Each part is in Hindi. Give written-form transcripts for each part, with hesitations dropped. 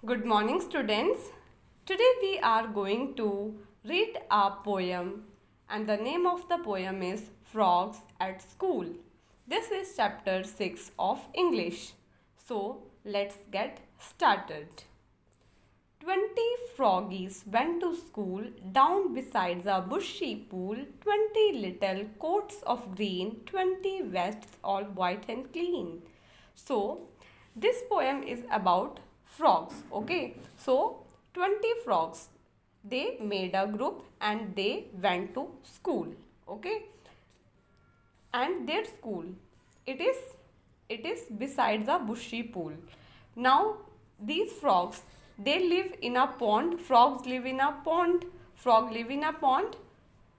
Good morning, students. Today we are going to read a poem, and the name of the poem is Frogs at School. This is chapter 6 of English. So, let's get started. 20 froggies went to school down beside a bushy pool. 20 little coats of green, 20 vests all white and clean. So, this poem is about frogs. Okay, so 20 frogs, they made a group and they went to school. Okay, and their school, it is besides a bushy pool. Now these frogs, they live in a pond. Frogs live in a pond. Frog live in a pond,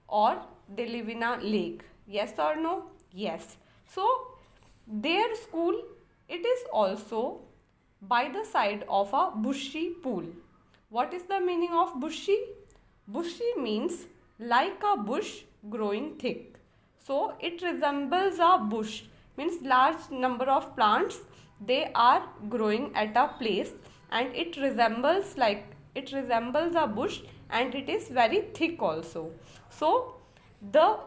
or they live in a lake. Yes or no? Yes. So their school, it is also by the side of a bushy pool. What is the meaning of bushy? Bushy means like a bush growing thick. So it resembles a bush, means large number of plants, they are growing at a place, and it resembles a bush, and it is very thick also. So the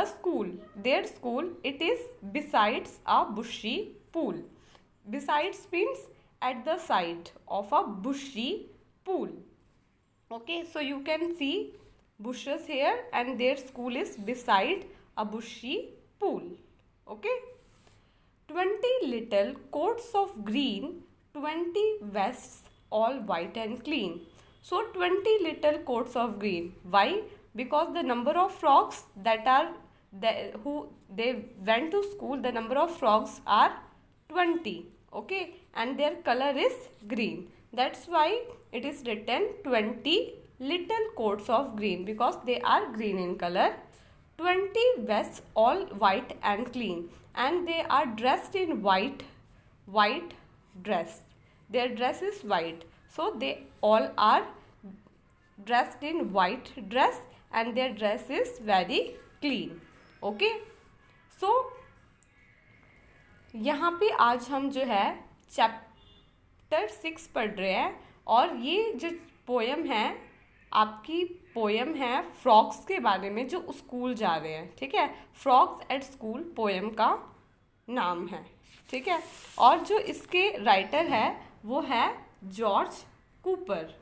school, their school, it is besides a bushy pool. Besides means at the side of a bushy pool. Okay, so you can see bushes here, and their school is beside a bushy pool. Okay, 20 little coats of green, 20 vests all white and clean. So 20 little coats of green. Why? Because the number of frogs who they went to school, the number of frogs are 20. Okay, and their color is green. That's why it is written 20 little coats of green, because they are green in color. 20 vests all white and clean, and they are dressed in white dress. Their dress is white, so they all are dressed in white dress, and their dress is very clean. Okay, so यहाँ पे आज हम जो है चैप्टर 6 पढ़ रहे हैं, और ये जो पोयम है, आपकी पोयम है फ्रॉग्स के बारे में जो स्कूल जा रहे हैं. ठीक है, फ्रॉग्स एट स्कूल पोयम का नाम है. ठीक है, और जो इसके राइटर है वो है George Cooper.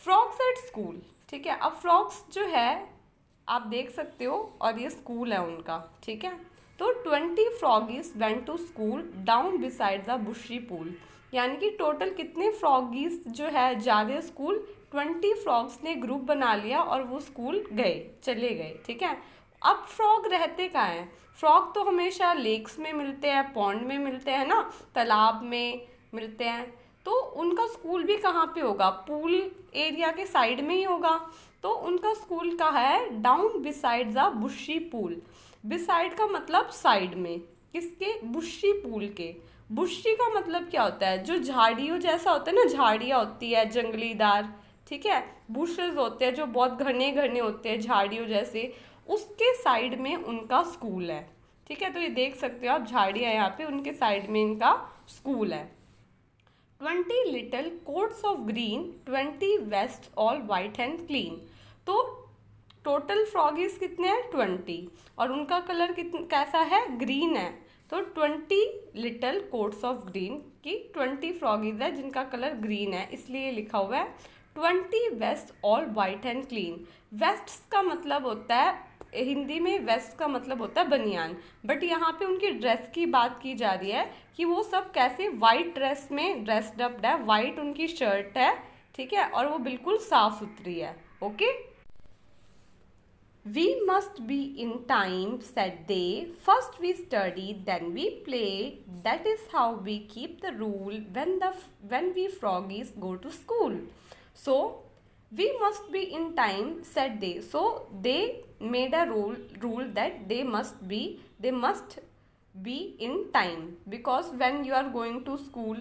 Frogs at school. ठीक है, अब फ्रॉग्स जो है आप देख सकते हो, और ये स्कूल है उनका. ठीक है, तो 20 froggies went to school down beside the bushy pool. यानी कि टोटल कितने फ्रॉगीज जो है जा रहे स्कूल, 20 फ्रॉग्स ने ग्रुप बना लिया और वो स्कूल चले गए. ठीक है, अब फ्रॉग रहते कहाँ हैं? फ्रॉग तो हमेशा लेक्स में मिलते हैं, पॉन्ड में मिलते हैं ना, तालाब में मिलते हैं. तो उनका स्कूल भी कहाँ पे होगा? पूल एरिया के साइड में ही होगा. तो उनका स्कूल कहाँ है? Down beside the bushy pool. Beside का मतलब साइड में. किसके? बुशी पूल के. बुशी का मतलब क्या होता है? जो झाड़ियों जैसा होता है ना, झाड़ियाँ होती है जंगलीदार. ठीक है, बुशेस होते हैं जो बहुत घने घने होते हैं, झाड़ियों जैसे, उसके साइड में उनका स्कूल है. ठीक है, तो ये देख सकते हो आप, झाड़ियाँ यहाँ पे, उनके साइड में इनका स्कूल है. 20 little coats of green, 20 vest all white and clean. तो टोटल फ्रॉगीज कितने हैं? 20, और उनका कलर कैसा है? ग्रीन है. तो 20 लिटल कोट्स ऑफ ग्रीन की 20 फ्रॉगीज है जिनका कलर ग्रीन है, इसलिए लिखा हुआ है. 20 vest all white and clean. Vest का मतलब होता है, हिंदी में वेस्ट का मतलब होता है बनियान, बट यहाँ पे उनकी ड्रेस की बात की जा रही है कि वो सब कैसे वाइट ड्रेस में ड्रेस्ड अप है. वाइट उनकी शर्ट है. ठीक है, और वो बिल्कुल साफ सुथरी है. Okay, We must be in time, said they. First we study, then we play. That is how we keep the rule when we froggies go to school. So, we must be in time, said they. So, they made a rule that they must be in time, because when you are going to school,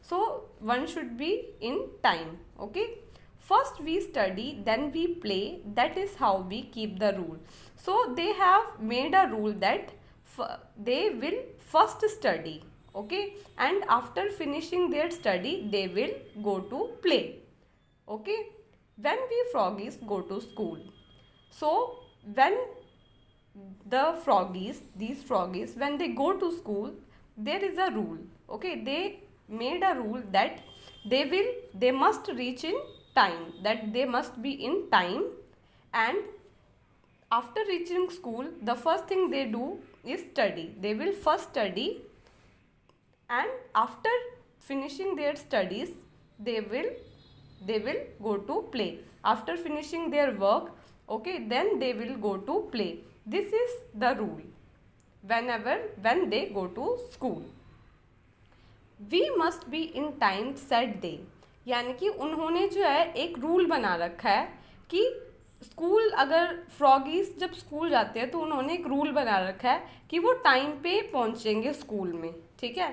so one should be in time. Okay. First we study, then we play. That is how we keep the rule. So they have made a rule that they will first study. okay, and after finishing their study they will go to play, okay. When we froggies go to school, so when the froggies, these froggies, when they go to school, there is a rule, okay, they made a rule that they must reach in time, that they must be in time. And after reaching school, the first thing they do is study. They will first study, and after finishing their studies they will go to play. After finishing their work, okay, then they will go to play. This is the rule when they go to school. We must be in time said they, यानी कि उन्होंने जो है एक रूल बना रखा है कि स्कूल, अगर फ्रॉगीज जब स्कूल जाते हैं तो उन्होंने एक रूल बना रखा है कि वो टाइम पे पहुंचेंगे स्कूल में, ठीक है।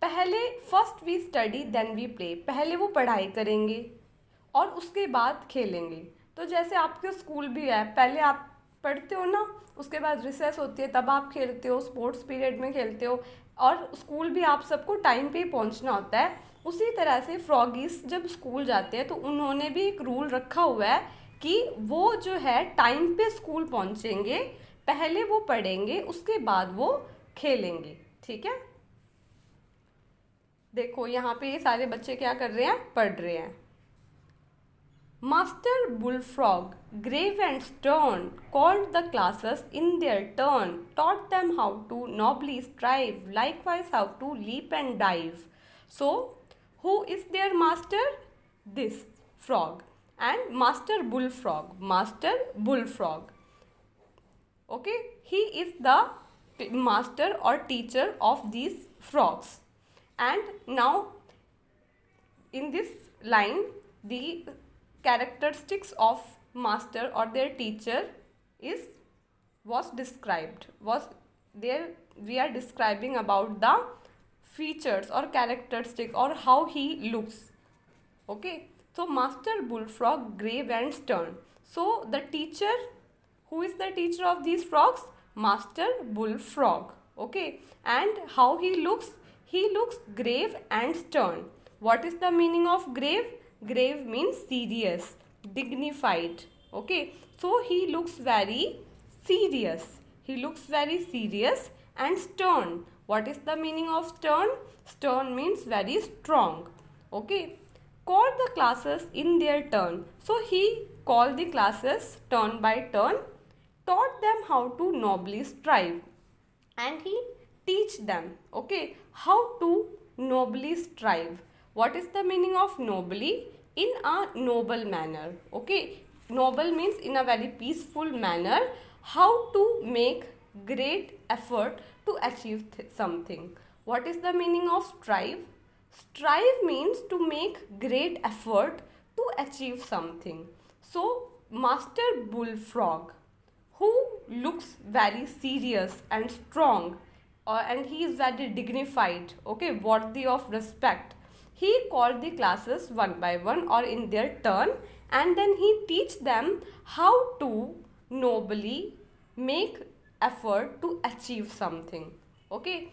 पहले first we study then we play, पहले वो पढ़ाई करेंगे और उसके बाद खेलेंगे। तो जैसे आपके स्कूल भी है, पहले आप पढ़ते हो ना, उसके बाद रिसेस होती है, तब आप खेलते हो, स्पोर्ट्स पीरियड में खेलते हो, और स्कूल भी आप सबको टाइम पे पहुंचना होता है। उसी तरह से फ्रॉगीज जब स्कूल जाते हैं तो उन्होंने भी एक रूल रखा हुआ है कि वो जो है टाइम पे स्कूल पहुंचेंगे, पहले वो पढ़ेंगे, उसके बाद वो खेलेंगे, ठीक है। देखो यहाँ पे ये सारे बच्चे क्या कर रहे हैं, पढ़ रहे हैं। Master Bullfrog, grave and stern, called the classes in their turn, taught them how to nobly strive, likewise how to leap and dive. So, who is their master? This frog. And Master Bullfrog. Okay, he is the master or teacher of these frogs. And now, in this line, the characteristics of master or their teacher was described. We are describing about the features or characteristics or how he looks, okay. So Master Bullfrog, grave and stern. So the teacher, who is the teacher of these frogs? Master Bullfrog, okay. And how he looks grave and stern. What is the meaning of grave? Grave means serious, dignified, okay. So he looks very serious. And stern. What is the meaning of stern? Stern means very strong, okay. Call the classes in their turn. So he called the classes turn by turn, taught them how to nobly strive, and he teach them, okay, how to nobly strive. What is the meaning of nobly? In a noble manner, okay. Noble means in a very peaceful manner. How to make great effort to achieve something. What is the meaning of strive? Strive means to make great effort to achieve something. So Master Bullfrog, who looks very serious and strong, and he is very dignified, okay, worthy of respect. He called the classes one by one or in their turn, and then he teach them how to nobly make effort to achieve something, okay.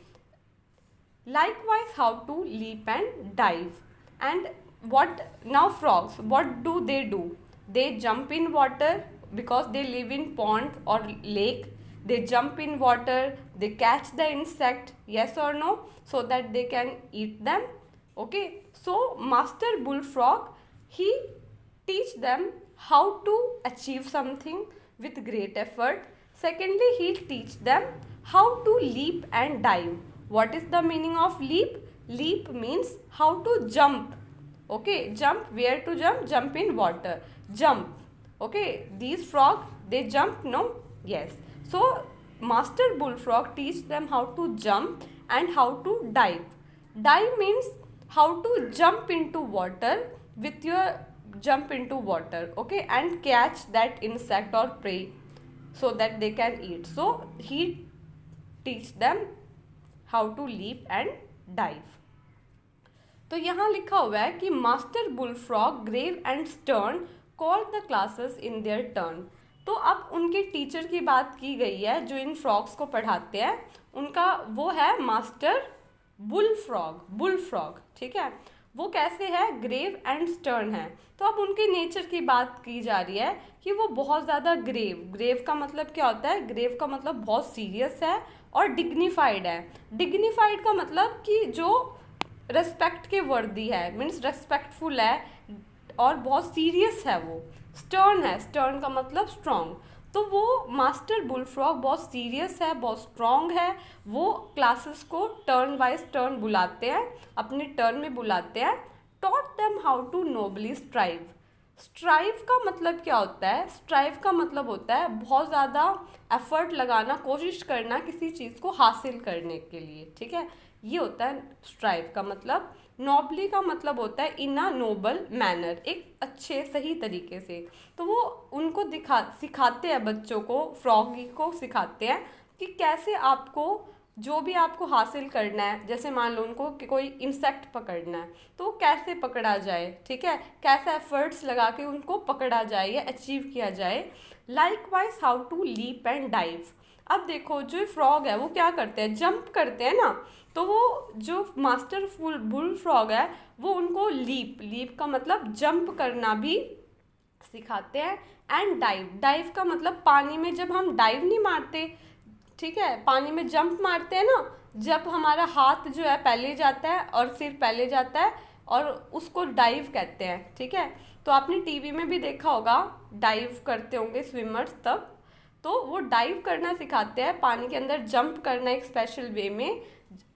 Likewise how to leap and dive. And what now frogs, what do? They jump in water because they live in pond or lake. They jump in water, they catch the insect, yes or no, so that they can eat them, okay. So Master Bullfrog, he teach them how to achieve something with great effort. Secondly, he teach them how to leap and dive. What is the meaning of leap? Leap means how to jump, okay. Jump, where to jump? Jump in water, jump, okay. These frog, they jump, no? Yes. So Master Bullfrog teach them how to jump and how to dive. Dive means how to jump into water with your jump into water, okay, and catch that insect or prey so that they can eat. So he teach them how to leap and dive. तो यहाँ लिखा हुआ है कि master bullfrog grave and stern call the classes in their turn. तो अब उनके टीचर की बात की गई है जो इन फ्रॉग्स को पढ़ाते हैं, उनका वो है मास्टर बुल फ्रॉग, ठीक है, वो कैसे है, ग्रेव एंड स्टर्न है। तो अब उनके नेचर की बात की जा रही है कि वो बहुत ज़्यादा ग्रेव का मतलब क्या होता है, ग्रेव का मतलब बहुत सीरियस है, और डिग्निफाइड है। डिग्निफाइड का मतलब कि जो रेस्पेक्ट के वर्दी है, मीन्स रेस्पेक्टफुल है, और बहुत सीरियस है वो। स्टर्न है, स्टर्न का मतलब स्ट्रॉन्ग। तो वो मास्टर बुलफ्रॉग बहुत सीरियस है, बहुत स्ट्रॉन्ग है। वो क्लासेस को टर्न वाइज टर्न बुलाते हैं, अपने टर्न में बुलाते हैं। Taught them how to nobly strive. Strive का मतलब क्या होता है, स्ट्राइव का मतलब होता है बहुत ज़्यादा एफर्ट लगाना, कोशिश करना किसी चीज़ को हासिल करने के लिए, ठीक है, ये होता है स्ट्राइव का मतलब। नॉबली का मतलब होता है इन अ नोबल मैनर, एक अच्छे सही तरीके से। तो वो उनको सिखाते हैं, बच्चों को, फ्रॉगी को सिखाते हैं कि कैसे आपको जो भी आपको हासिल करना है, जैसे मान लो उनको कि कोई इंसेक्ट पकड़ना है तो वो कैसे पकड़ा जाए, ठीक है, कैसे एफर्ट्स लगा के उनको पकड़ा जाए या अचीव किया जाए। Likewise how to leap and dive. अब देखो जो फ्रॉग है वो क्या करते हैं, जंप करते हैं ना, तो वो जो मास्टर बुल फ्रॉग है वो उनको लीप का मतलब जंप करना भी सिखाते हैं। एंड डाइव का मतलब पानी में जब हम डाइव नहीं मारते, ठीक है, पानी में जंप मारते हैं ना, जब हमारा हाथ जो है पहले जाता है और सिर पहले जाता है, और उसको डाइव कहते हैं, ठीक है। तो आपने टीवी में भी देखा होगा, डाइव करते होंगे स्विमर्स तब। तो वो डाइव करना सिखाते हैं, पानी के अंदर जंप करना एक स्पेशल वे में,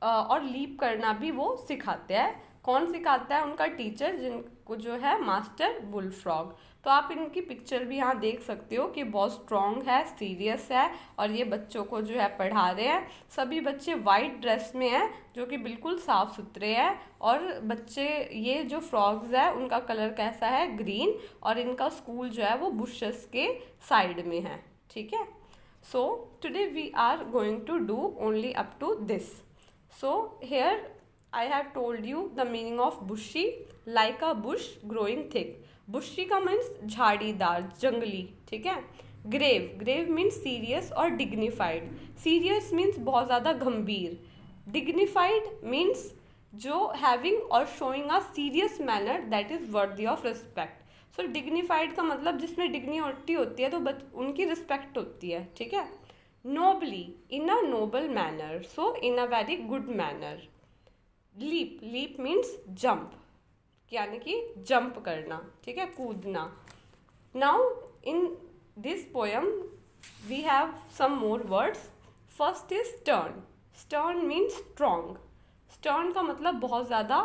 और लीप करना भी वो सिखाते हैं। कौन सिखाता है, उनका टीचर, जिनको जो है मास्टर बुल फ्रॉग। तो आप इनकी पिक्चर भी यहाँ देख सकते हो कि बहुत स्ट्रॉन्ग है, सीरियस है, और ये बच्चों को जो है पढ़ा रहे हैं। सभी बच्चे वाइट ड्रेस में हैं जो कि बिल्कुल साफ सुथरे हैं, और बच्चे, ये जो फ्रॉग्स है उनका कलर कैसा है, ग्रीन, और इनका स्कूल जो है वो बुशेस के साइड में है, ठीक है। So today we are going to do only up to this. So here I have told you the meaning of bushy, like a bush growing thick. बुशी का मीन्स झाड़ीदार, जंगली, ठीक है। ग्रेव मीन्स सीरियस और डिग्निफाइड। सीरियस मीन्स बहुत ज़्यादा गंभीर। डिग्निफाइड मीन्स जो हैविंग और showing a serious manner that is वर्दी ऑफ रिस्पेक्ट। सो डिग्निफाइड का मतलब जिसमें डिग्निटी होती है तो उनकी रिस्पेक्ट होती है, ठीक है। Nobly, in a noble manner, so in a very good manner. Leap means jump, यानी कि जंप करना, ठीक है, कूदना। Now in this poem we have some more words. First is stern. Stern means strong. Stern का मतलब बहुत ज़्यादा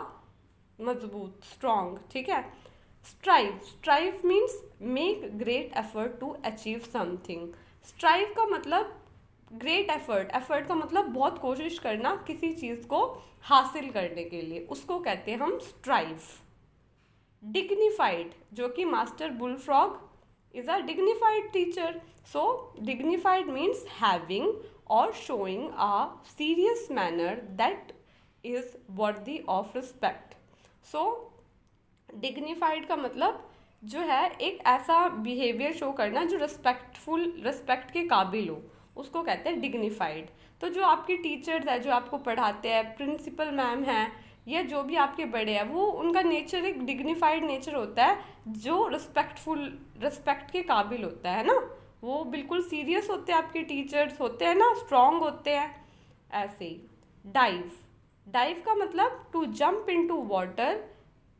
मजबूत, स्ट्रॉन्ग, ठीक है। Strive means make great effort to achieve something. Strive का मतलब ग्रेट एफर्ट का मतलब बहुत कोशिश करना किसी चीज़ को हासिल करने के लिए, उसको कहते हैं हम स्ट्राइव। डिग्निफाइड, जो कि master bull frog is a dignified teacher. So dignified means having और showing a serious manner that is worthy of respect. So dignified का मतलब जो है एक ऐसा बिहेवियर शो करना जो रिस्पेक्ट के काबिल हो, उसको कहते हैं डिग्निफाइड। तो जो आपके टीचर्स है, जो आपको पढ़ाते हैं, प्रिंसिपल मैम हैं या जो भी आपके बड़े हैं, वो उनका नेचर एक डिग्निफाइड नेचर होता है जो रिस्पेक्ट के काबिल होता है ना। वो बिल्कुल सीरियस होते हैं, आपके टीचर्स होते हैं ना, स्ट्रॉन्ग होते हैं। ऐसे ही डाइव का मतलब to jump into water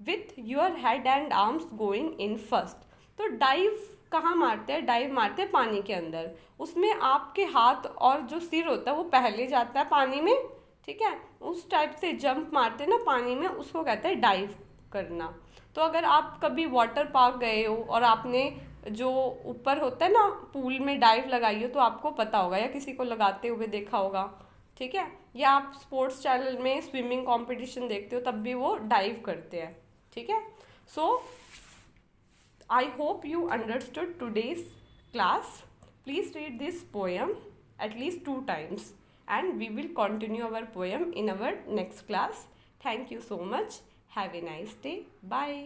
with your head and arms going in first. तो डाइव कहाँ मारते हैं, डाइव मारते हैं पानी के अंदर, उसमें आपके हाथ और जो सिर होता है वो पहले जाता है पानी में, ठीक है। उस टाइप से जंप मारते हैं ना पानी में, उसको कहते हैं डाइव करना। तो अगर आप कभी वाटर पार्क गए हो और आपने जो ऊपर होता है ना पूल में डाइव लगाई हो तो आपको पता होगा, या किसी को लगाते हुए देखा होगा, ठीक है। या आप स्पोर्ट्स चैनल में स्विमिंग कंपटीशन देखते हो तब भी वो डाइव करते हैं, ठीक है। सो I hope you understood today's class. Please read this poem at least 2 times, and we will continue our poem in our next class. Thank you so much. Have a nice day. Bye.